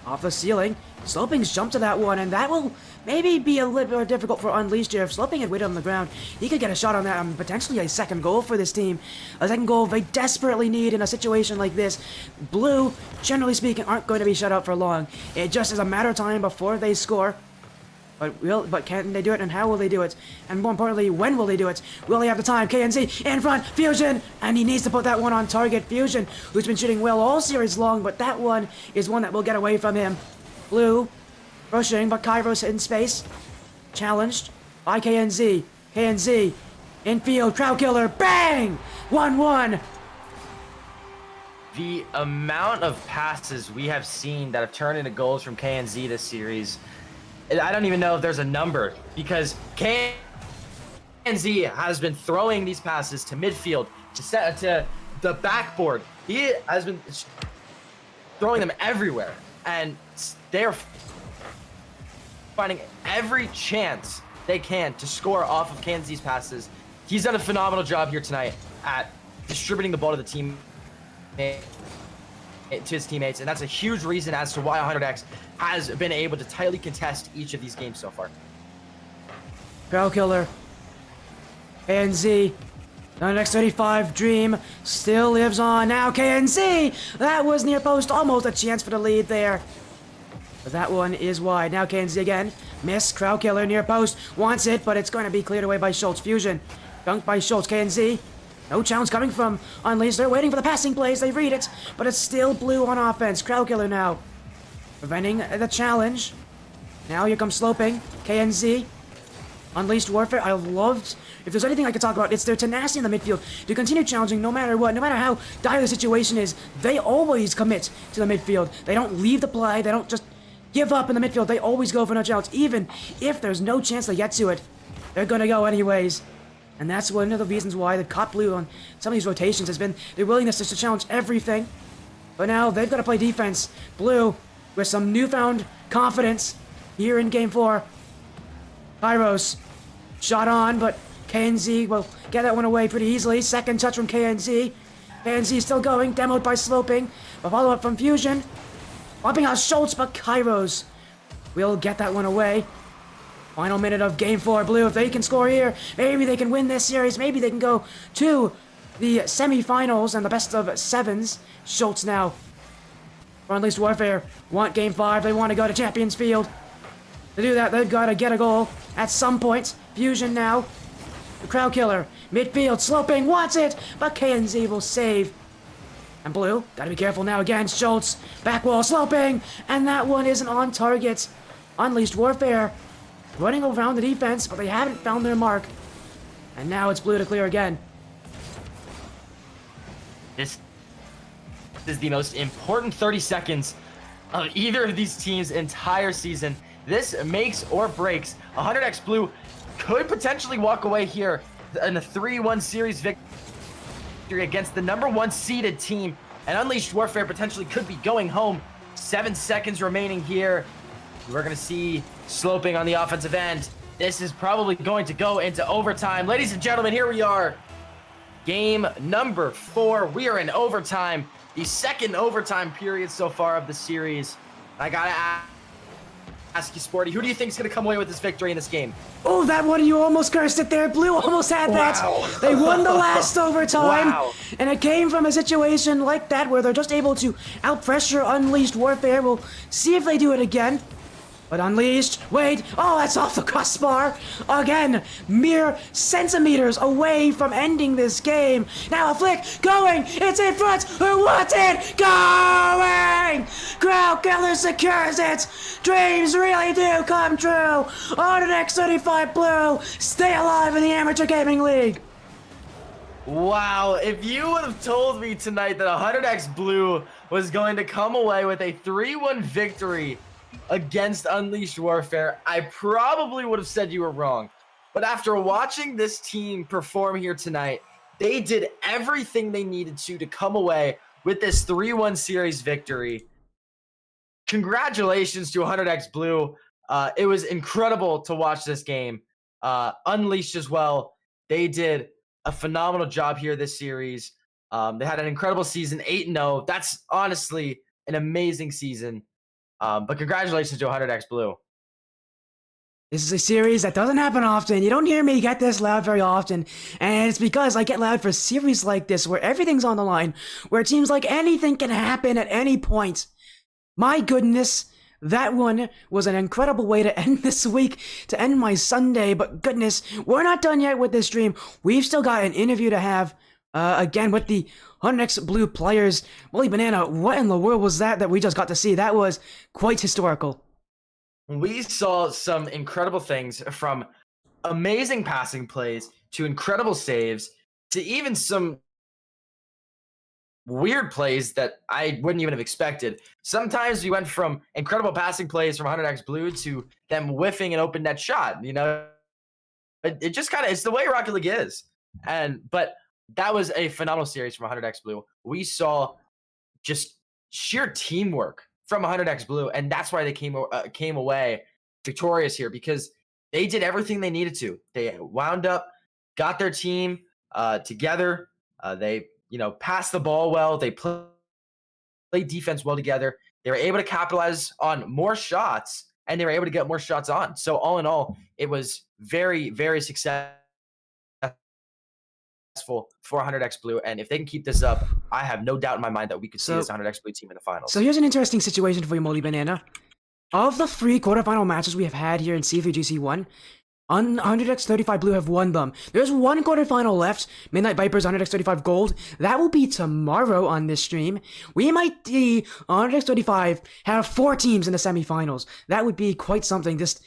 off the ceiling. Sloping's jumped to that one, and that will maybe be a little bit difficult for Unleashed here. If Sloping had waited on the ground, he could get a shot on that, and potentially a second goal for this team. A second goal they desperately need in a situation like this. Blue, generally speaking, aren't going to be shut out for long. It just is a matter of time before they score. But can they do it, and how will they do it? And more importantly, when will they do it? Will they have the time? KNZ in front, Fusion, and he needs to put that one on target. Fusion, who's been shooting well all series long, but that one is one that will get away from him. Blue, rushing, but Kairos in space. Challenged by KNZ. KNZ, infield, Crowd Killer, bang! 1-1. The amount of passes we have seen that have turned into goals from KNZ this series, I don't even know if there's a number, because KNZ has been throwing these passes to midfield, to the backboard. He has been throwing them everywhere, and they're finding every chance they can to score off of KNZ's passes. He's done a phenomenal job here tonight at distributing the ball to the team, to his teammates, and that's a huge reason as to why 100x has been able to tightly contest each of these games so far. Crowd Killer, KNZ, the next 35 dream still lives on. Now KNZ, that was near post, almost a chance for the lead there. But that one is wide. Now KNZ again, miss. Crowd Killer near post, wants it, but it's going to be cleared away by Schultz. Fusion, dunked by Schultz. KNZ, no challenge coming from Unleashed. They're waiting for the passing plays. They read it, but it's still Blue on offense. Crowd Killer now preventing the challenge. Now here comes Sloping. KNZ, Unleashed Warfare. I loved, if there's anything I could talk about, it's their tenacity in the midfield to continue challenging no matter what, no matter how dire the situation is. They always commit to the midfield. They don't leave the play. They don't just give up in the midfield. They always go for no challenge. Even if there's no chance they get to it, they're going to go anyways. And that's one of the reasons why they've caught Blue on some of these rotations, has been their willingness to challenge everything. But now they've got to play defense. Blue, with some newfound confidence here in Game 4. Kairos, shot on, but KNZ will get that one away pretty easily. Second touch from KNZ. KNZ still going, demoed by Sloping. A follow-up from Fusion. Popping out Schultz, but Kairos will get that one away. Final minute of Game 4. Blue, if they can score here, maybe they can win this series. Maybe they can go to the semifinals and the best of sevens. Schultz now, for Unleashed Warfare, want Game 5. They want to go to Champions Field. To do that, they've got to get a goal at some point. Fusion now. The Crowd Killer, midfield, Sloping, wants it, but KNZ will save. And Blue, gotta be careful now again. Schultz, back wall, Sloping, and that one isn't on target. Unleashed Warfare running around the defense, but they haven't found their mark. And now it's Blue to clear again. This is the most important 30 seconds of either of these teams' entire season. This makes or breaks. 100x Blue could potentially walk away here in a 3-1 series victory against the #1 seeded team, and Unleashed Warfare potentially could be going home. 7 seconds remaining here. We're going to see Sloping on the offensive end. This is probably going to go into overtime. Ladies and gentlemen, here we are. Game number 4. We are in overtime. The second overtime period so far of the series. I got to ask you, Sporty, who do you think is going to come away with this victory in this game? Oh, that one, you almost cursed it there. Blue almost had that. Wow. They won the last overtime. Wow. And it came from a situation like that where they're just able to out-pressure Unleashed Warfare. We'll see if they do it again. But Unleashed, wait, oh, that's off the crossbar. Again, mere centimeters away from ending this game. Now a flick, going, it's in front, who wants it? Going! Crowd Killer secures it. Dreams really do come true. On an X35 Blue, stay alive in the Amateur Gaming League. Wow, if you would have told me tonight that 100x Blue was going to come away with a 3-1 victory against Unleashed Warfare, I probably would have said you were wrong. But after watching this team perform here tonight, they did everything they needed to come away with this 3-1 series victory. Congratulations to 100x Blue. It was incredible to watch this game. Unleashed as well. They did a phenomenal job here this series. They had an incredible season, 8-0. That's honestly an amazing season. But congratulations to 100x Blue. This is a series that doesn't happen often. You don't hear me get this loud very often. And it's because I get loud for series like this where everything's on the line, where it seems like anything can happen at any point. My goodness, that one was an incredible way to end this week, to end my Sunday. But goodness, we're not done yet with this stream. We've still got an interview to have, again, with the 100x Blue players. MoldyBanana, what in the world was that we just got to see? That was quite historical. We saw some incredible things, from amazing passing plays to incredible saves to even some weird plays that I wouldn't even have expected. Sometimes we went from incredible passing plays from 100x Blue to them whiffing an open net shot. You know, it just kind of, it's the way Rocket League is. But that was a phenomenal series from 100x Blue. We saw just sheer teamwork from 100x Blue, and that's why they came away victorious here, because they did everything they needed to. They wound up, got their team together. They passed the ball well. They played defense well together. They were able to capitalize on more shots, and they were able to get more shots on. So all in all, it was very, very successful for 100x Blue, and if they can keep this up, I have no doubt in my mind that we could see this 100x Blue team in the finals. So here's an interesting situation for you, MoldyBanana. Of the 3 quarterfinal matches we have had here in C3GC1, 100x35 Blue have won them. There's one quarterfinal left, Midnight Vipers 100x35 Gold. That will be tomorrow on this stream. We might see 100x35 have 4 teams in the semifinals. That would be quite something. This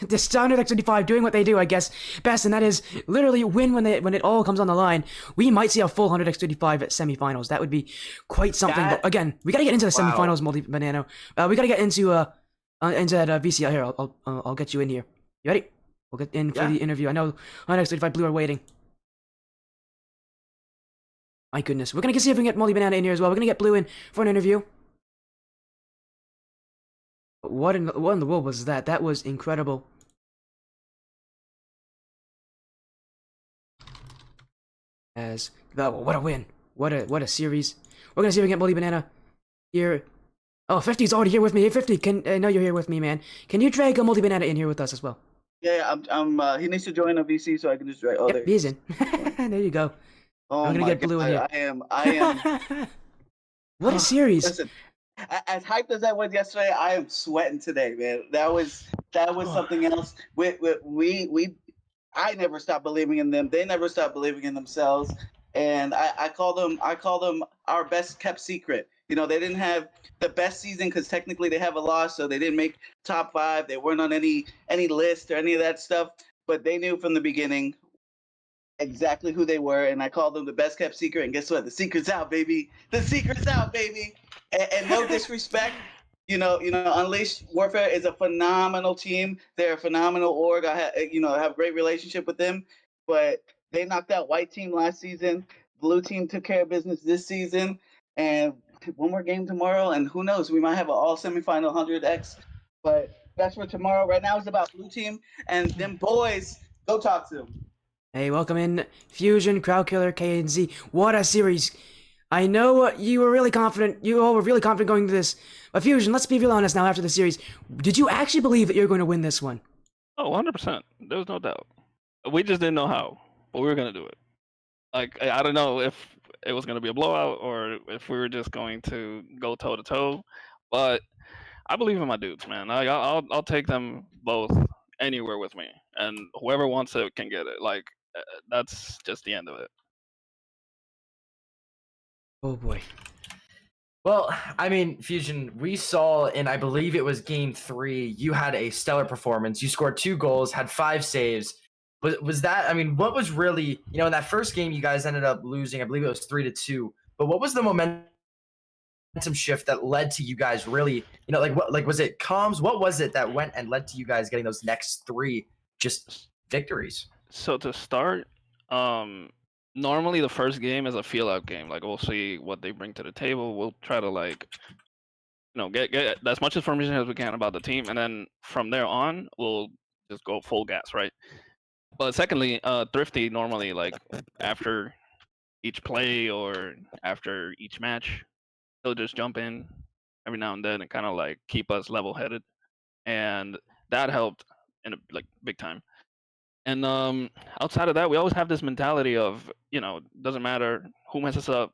100x35 doing what they do, I guess, best, and that is literally win when it all comes on the line. We might see a full 100x35 at semifinals. That would be quite something. But again, we gotta get into the semifinals, MoldyBanana. We gotta get into that VCL here. I'll get you in here. You ready? We'll get in for the interview. I know 100x35 Blue are waiting. My goodness, we're gonna see if we can get MoldyBanana in here as well. We're gonna get Blue in for an interview. What in the world was that? That was incredible. What a win. What a series. We're gonna see if we can get MoldyBanana here. Oh, 50's already here with me. Hey, 50, I know you're here with me, man. Can you drag a MoldyBanana in here with us as well? Yeah, he needs to join a VC so I can just drag. Oh, yep, he's in. There you go. Oh, I'm gonna get Blue in here. I am. What a series. Listen, as hyped as I was yesterday, I am sweating today, man. That was something else. I never stopped believing in them. They never stopped believing in themselves. And I call them our best kept secret. You know, they didn't have the best season because technically they have a loss, so they didn't make top 5. They weren't on any list or any of that stuff. But they knew from the beginning exactly who they were, and I call them the best kept secret. And guess what? The secret's out, baby. The secret's out, baby. And no disrespect, Unleashed Warfare is a phenomenal team. They're a phenomenal org. I have a great relationship with them, but they knocked out White Team last season. Blue Team took care of business this season, and one more game tomorrow, and who knows, we might have an all semifinal 100x, but that's for tomorrow. Right now it's about Blue Team, and them boys, go talk to them. Hey, welcome in Fusion, Crowd Killer, KNZ. What a series. I know you were really confident. You all were really confident going to this. But Fusion, let's be real honest now after the series. Did you actually believe that you're going to win this one? Oh, 100%. There was no doubt. We just didn't know how, but we were gonna do it. Like I don't know if it was gonna be a blowout or if we were just going to go toe to toe, but I believe in my dudes, man. I'll take them both anywhere with me, and whoever wants it can get it. Like that's just the end of it. Oh boy. Well, I mean, Fusion, we saw in, I believe it was game 3, you had a stellar performance. You scored 2 goals, had 5 saves. Was that, I mean, what was really, in that first game you guys ended up losing, I believe it was 3-2. But what was the momentum shift that led to you guys really, was it comms? What was it that went and led to you guys getting those next 3 just victories? So to start, normally the first game is a feel out game. Like we'll see what they bring to the table. We'll try to get as much information as we can about the team, and then from there on we'll just go full gas, right? But secondly, Thrifty normally after each play or after each match, he'll just jump in every now and then and kind of keep us level headed, and that helped in big time. And outside of that, we always have this mentality of, doesn't matter who messes up,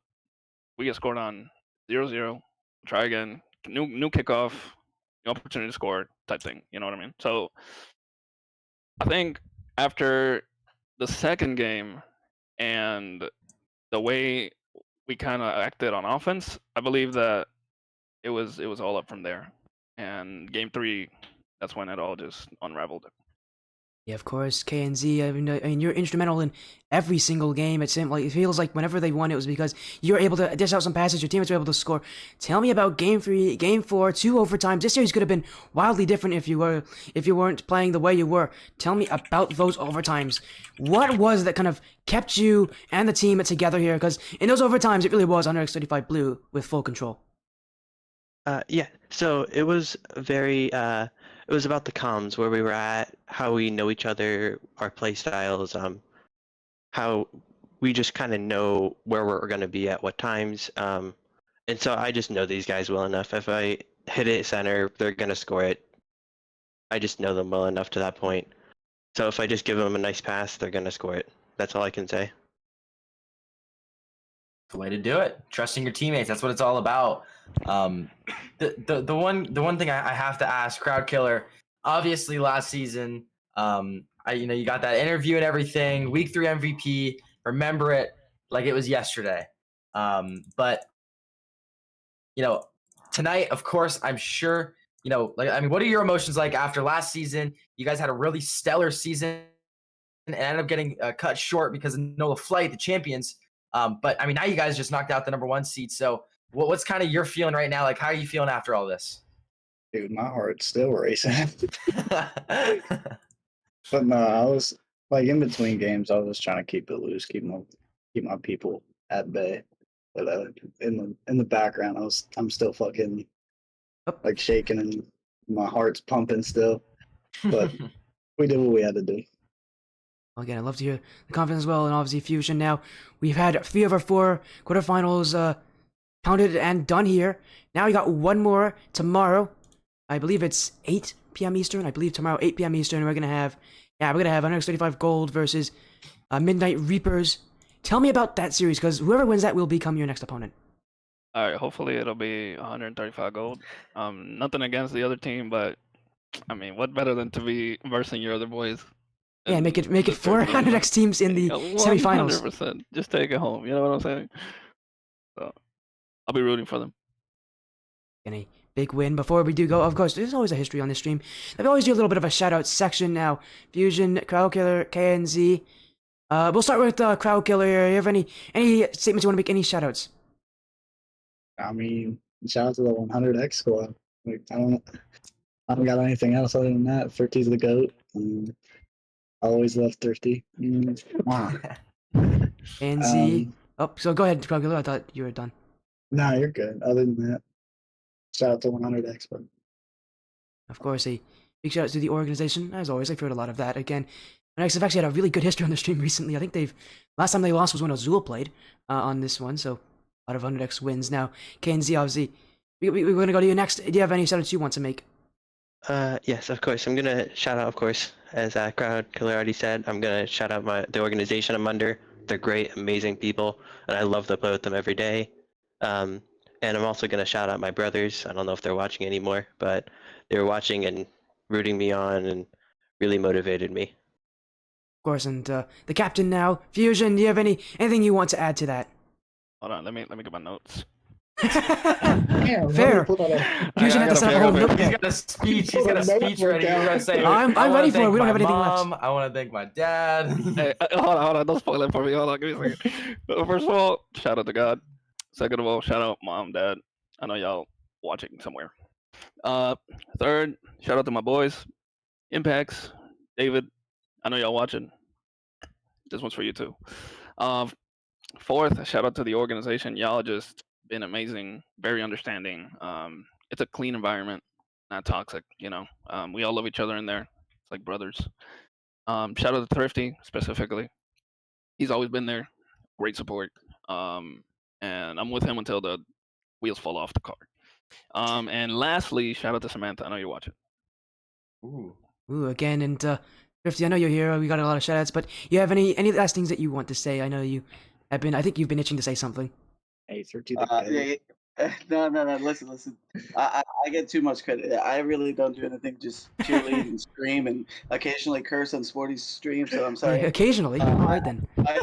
we get scored on 0-0, try again, new kickoff, new opportunity to score type thing. You know what I mean? So I think after the second game and the way we kind of acted on offense, I believe that it was all up from there. And game 3, that's when it all just unraveled. Yeah, of course, KNZ. I mean, you're instrumental in every single game. It feels like whenever they won, it was because you were able to dish out some passes. Your teammates were able to score. Tell me about game 3, game 4, 2 overtimes. This series could have been wildly different if you weren't playing the way you were. Tell me about those overtimes. What was that kind of kept you and the team together here? Because in those overtimes, it really was under X35 Blue with full control. Yeah, so it was it was about the comms, where we were at, how we know each other, our play styles, how we just kind of know where we're going to be at what times. And so I just know these guys well enough. If I hit it center, they're going to score it. I just know them well enough to that point. So if I just give them a nice pass, they're going to score it. That's all I can say. The way to do it. Trusting your teammates. That's what it's all about. The one thing I have to ask, Crowd Killer. Obviously, last season, you got that interview and everything. Week 3 MVP. Remember it like it was yesterday. But tonight, of course, I'm sure. What are your emotions like after last season? You guys had a really stellar season and ended up getting cut short because of NOLA Flight, the champions. But I mean, now you guys just knocked out the number 1 seed. So what's kind of your feeling right now? Like, how are you feeling after all this? Dude, my heart's still racing. But no, I was in between games. I was trying to keep it loose, keep my people at bay. But in the background, I'm still fucking shaking and my heart's pumping still. But we did what we had to do. Well, again, I'd love to hear the confidence as well, and obviously Fusion. Now, we've had 3 of our 4 quarterfinals counted and done here. Now we got 1 more tomorrow. I believe it's 8 p.m. Eastern. I believe tomorrow, 8 p.m. Eastern, we're gonna have 135 Gold versus Midnight Reapers. Tell me about that series, because whoever wins that will become your next opponent. All right, hopefully it'll be 135 gold. Nothing against the other team, but I mean, what better than to be versing your other boys? Yeah, make it 400 X teams in the semifinals. 100%. Just take it home. You know what I'm saying? So I'll be rooting for them. And a big win. Before we do go, of course, there's always a history on this stream. I always do a little bit of a shout out section now. Fusion, Crowd Killer, KNZ. We'll start with Crowd Killer here. You have any statements you want to make? Any shout outs? I mean, shout out to the 100X squad. I don't got anything else other than that. Thrifty's the GOAT. I always love Thrifty. KNZ. So go ahead, Crowd Killer. I thought you were done. Nah, you're good. Other than that, shout out to 100X. But of course, a big shout out to the organization. As always, I've heard a lot of that. Again, X have actually had a really good history on the stream recently. I think last time they lost was when Azul played on this one. So out of 100x wins. Now, KNZ, obviously, we're going to go to you next. Do you have any shoutouts you want to make? Yes, of course. I'm gonna shout out, of course, as Crowd Killer already said. I'm gonna shout out the organization I'm under. They're great, amazing people, and I love to play with them every day. And I'm also gonna shout out my brothers. I don't know if they're watching anymore, but they were watching and rooting me on and really motivated me. Of course, and the captain now, Fusion. Do you have anything you want to add to that? Hold on, let me get my notes. Damn, Fair. pull that up. Fusion had to set up a whole notebook. He's got a speech. He's got a speech ready. He's gonna say, I'm I wanna ready for it. thank We don't my have anything mom, left. I want to thank my dad. Hey, hold on, don't spoil it for me. Hold on, give me a second. First of all, shout out to God. Second of all, shout out mom, dad. I know y'all watching somewhere. Third, shout out to my boys, Impacts, David. I know y'all watching. This one's for you too. Fourth, shout out to the organization. Y'all just been amazing, very understanding. It's a clean environment, not toxic. You know, we all love each other in there. It's like brothers. Shout out to Thrifty specifically. He's always been there. Great support. And I'm with him until the wheels fall off the car. And lastly, shout out to Samantha. I know you're watching. Ooh. Ooh, again, and Thrifty, I know you're here. We got a lot of shoutouts, but you have any last things that you want to say? I know you have been. I think you've been itching to say something. Hey, 13 No. Listen. I get too much credit. I really don't do anything. Just cheerlead and scream and occasionally curse on Sporty's stream. So I'm sorry. Occasionally. All right then. I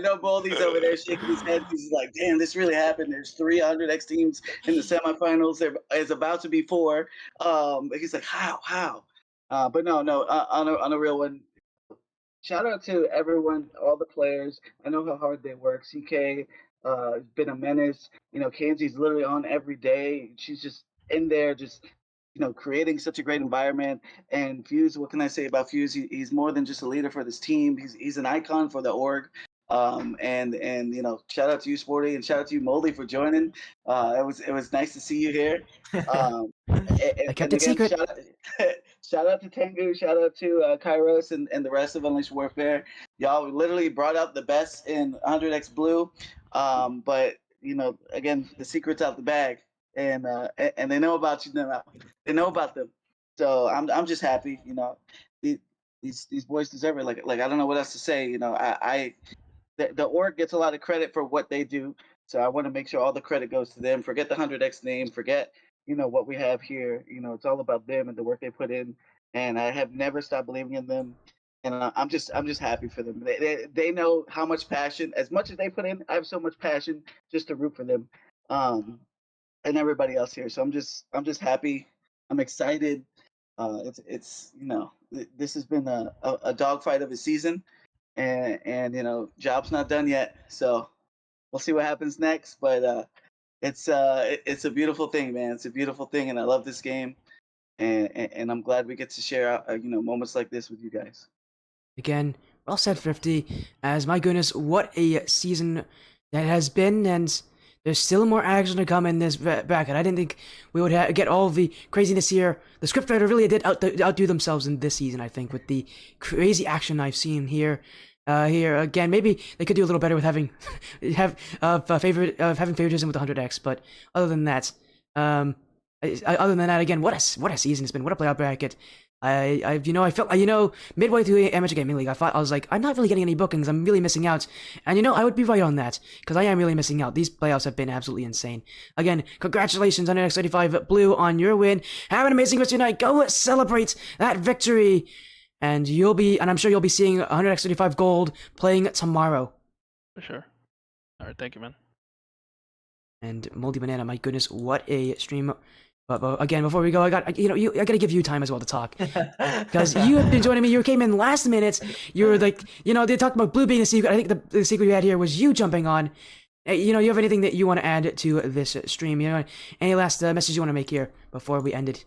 know Baldy's over there shaking his head. He's like, "Damn, this really happened." There's 300x teams in the semifinals. There is about to be 4. He's like, "How?" But no. On a real one. Shout out to everyone, all the players. I know how hard they work. CK has been a menace. You know, Kanzi's literally on every day. She's just in there, just creating such a great environment. And Fuse, what can I say about Fuse? He's more than just a leader for this team. He's an icon for the org. And shout out to you, Sporty, and shout out to you, Moldy, for joining. It was nice to see you here. I kept it secret. Shout out to Tengu, shout out to Kairos and the rest of Unleashed Warfare. Y'all literally brought out the best in 100x Blue. But again, the secret's out the bag, and they know about you now. They know about them. So I'm just happy. These boys deserve it. Like I don't know what else to say. The org gets a lot of credit for what they do. So I want to make sure all the credit goes to them. Forget the 100x name. Forget what we have here. It's all about them and the work they put in. And I have never stopped believing in them. And I'm just happy for them. They know how much passion, as much as they put in. I have so much passion just to root for them, and everybody else here. So I'm just happy. I'm excited. It's this has been a dogfight of a season, and job's not done yet. So we'll see what happens next. But it's a beautiful thing, man. It's a beautiful thing, and I love this game, and I'm glad we get to share moments like this with you guys. Again, well said, 50. As my goodness, what a season that has been, and there's still more action to come in this bracket. I didn't think we would get all the craziness here. The scriptwriter really did outdo themselves in this season, I think, with the crazy action I've seen here. Here again, maybe they could do a little better with having favoritism with 100x. But other than that, again, what a season it's been. What a playoff bracket. I felt midway through Amateur Gaming League, I was like, I'm not really getting any bookings. I'm really missing out, and I would be right on that because I am really missing out. These playoffs have been absolutely insane. Again, congratulations on X35 Blue on your win. Have an amazing rest of your night. Go celebrate that victory, and I'm sure you'll be seeing 100x35 Gold playing tomorrow. For sure. All right, thank you, man. And MoldyBanana, my goodness, what a stream. But again, before we go, I got to give you time as well to talk because you have been joining me. You came in last minute. You were like, they talked about Blue being the secret. I think the secret you had here was you jumping on. You have anything that you want to add to this stream? Any last message you want to make here before we end it?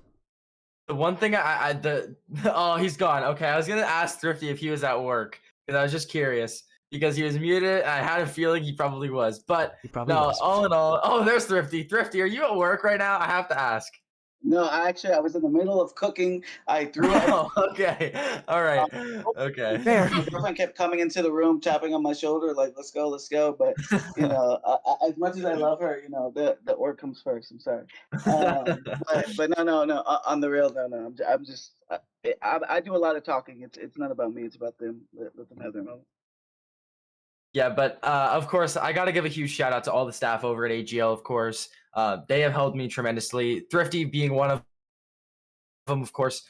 The one thing oh, he's gone. Okay, I was gonna ask Thrifty if he was at work because I was just curious because he was muted. I had a feeling he probably was, but He probably was. All in all, oh, there's Thrifty. Thrifty, are you at work right now? I have to ask. No, I was in the middle of cooking. I threw it. Oh, okay. All right. Okay. Fair. My girlfriend kept coming into the room, tapping on my shoulder, like, let's go, let's go. But, as much as I love her, the org comes first. I'm sorry. But no. On the real, no. I'm just, I do a lot of talking. It's not about me. It's about them. Let them have their moment. Yeah, but of course, I got to give a huge shout out to all the staff over at AGL. Of course, they have helped me tremendously. Thrifty being one of them, of course.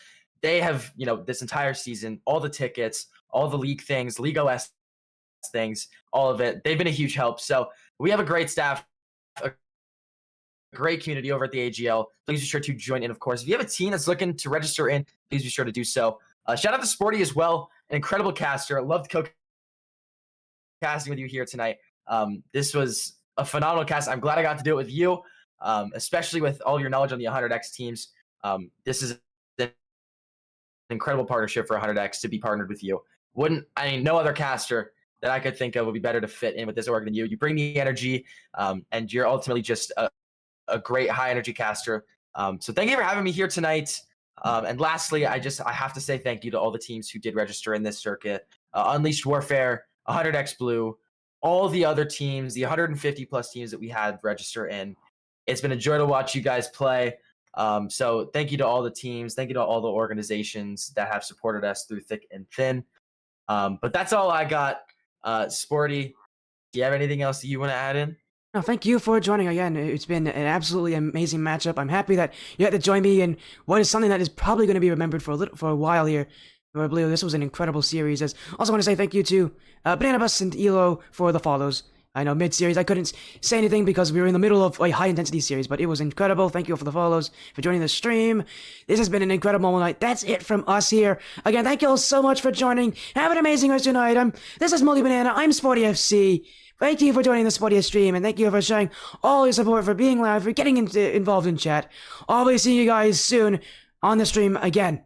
They have, this entire season, all the tickets, all the league things, League OS things, all of it. They've been a huge help. So we have a great staff, a great community over at the AGL. Please be sure to join in, of course. If you have a team that's looking to register in, please be sure to do so. Shout out to Sporty as well, an incredible caster. Loved co-casting with you here tonight. This was a phenomenal cast. I'm glad I got to do it with you, especially with all your knowledge on the 100X teams. This is an incredible partnership for 100X to be partnered with you. No other caster that I could think of would be better to fit in with this org than you. You bring the energy, and you're ultimately just a great high energy caster. So thank you for having me here tonight. And lastly, I have to say thank you to all the teams who did register in this circuit. Unleashed Warfare, 100X Blue, all the other teams, the 150 plus teams that we had register in. It's been a joy to watch you guys play. So thank you to all the teams. Thank you to all the organizations that have supported us through thick and thin. But that's all I got. Sporty, do you have anything else you want to add in? No, thank you for joining again. It's been an absolutely amazing matchup. I'm happy that you had to join me in what is something that is probably going to be remembered for a while here. I believe this was an incredible series. Also want to say thank you to Banana Bus and Elo for the follows. I know mid-series I couldn't say anything because we were in the middle of a high-intensity series, but it was incredible. Thank you all for the follows, for joining the stream. This has been an incredible night. That's it from us here. Again, thank you all so much for joining. Have an amazing rest of your night. This is MoldyBanana. I'm Sporty FC. Thank you for joining the Sporty stream, and thank you for showing all your support, for being loud, for getting involved in chat. I'll be seeing you guys soon on the stream again.